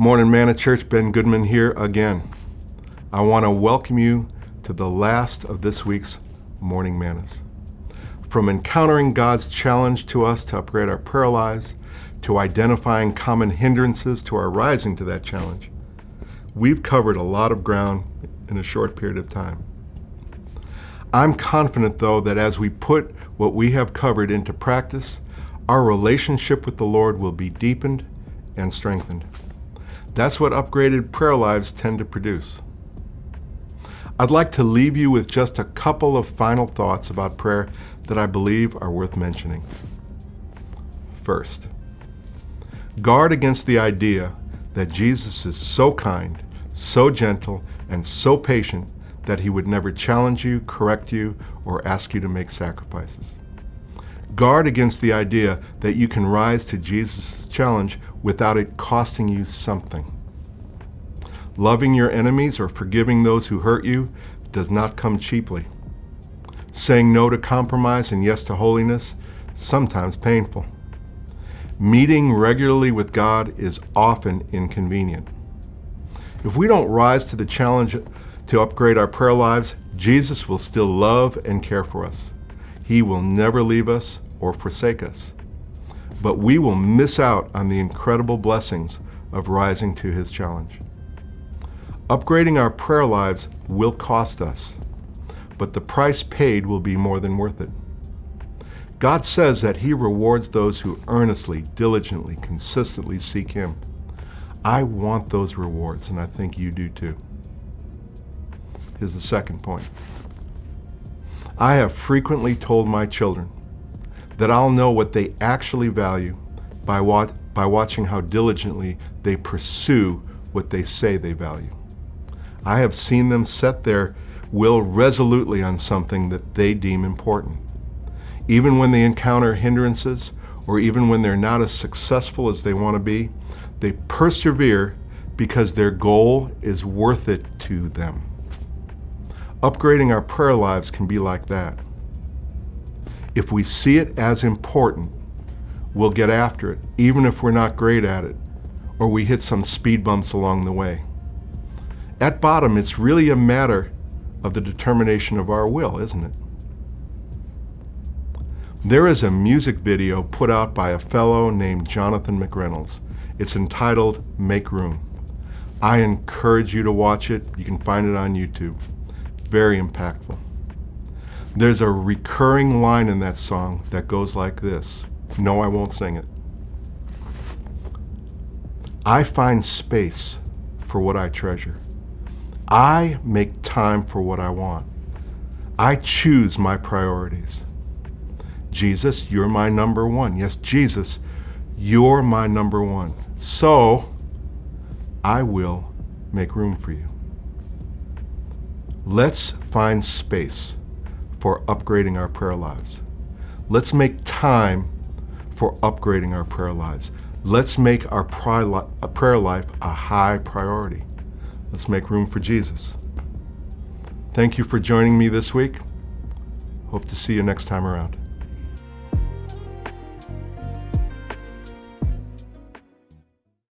Morning Manna Church, Ben Goodman here again. I want to welcome you to the last of this week's Morning Mannas. From encountering God's challenge to us to upgrade our prayer lives, to identifying common hindrances to our rising to that challenge, we've covered a lot of ground in a short period of time. I'm confident, though, that as we put what we have covered into practice, our relationship with the Lord will be deepened and strengthened. That's what upgraded prayer lives tend to produce. I'd like to leave you with just a couple of final thoughts about prayer that I believe are worth mentioning. First, guard against the idea that Jesus is so kind, so gentle, and so patient that he would never challenge you, correct you, or ask you to make sacrifices. Guard against the idea that you can rise to Jesus' challenge without it costing you something. Loving your enemies or forgiving those who hurt you does not come cheaply. Saying no to compromise and yes to holiness, sometimes painful. Meeting regularly with God is often inconvenient. If we don't rise to the challenge to upgrade our prayer lives, Jesus will still love and care for us. He will never leave us or forsake us. But we will miss out on the incredible blessings of rising to his challenge. Upgrading our prayer lives will cost us, but the price paid will be more than worth it. God says that he rewards those who earnestly, diligently, consistently seek him. I want those rewards, and I think you do too. Here's the second point. I have frequently told my children that I'll know what they actually value by watching how diligently they pursue what they say they value. I have seen them set their will resolutely on something that they deem important. Even when they encounter hindrances, or even when they're not as successful as they want to be, they persevere because their goal is worth it to them. Upgrading our prayer lives can be like that. If we see it as important, we'll get after it, even if we're not great at it, or we hit some speed bumps along the way. At bottom, it's really a matter of the determination of our will, isn't it? There is a music video put out by a fellow named Jonathan McReynolds. It's entitled Make Room. I encourage you to watch it. You can find it on YouTube. Very impactful. There's a recurring line in that song that goes like this. No, I won't sing it. I find space for what I treasure. I make time for what I want. I choose my priorities. Jesus, you're my number one. Yes, Jesus, you're my number one. So, I will make room for you. Let's find space for upgrading our prayer lives. Let's make time for upgrading our prayer lives. Let's make our prayer life a high priority. Let's make room for Jesus. Thank you for joining me this week. Hope to see you next time around.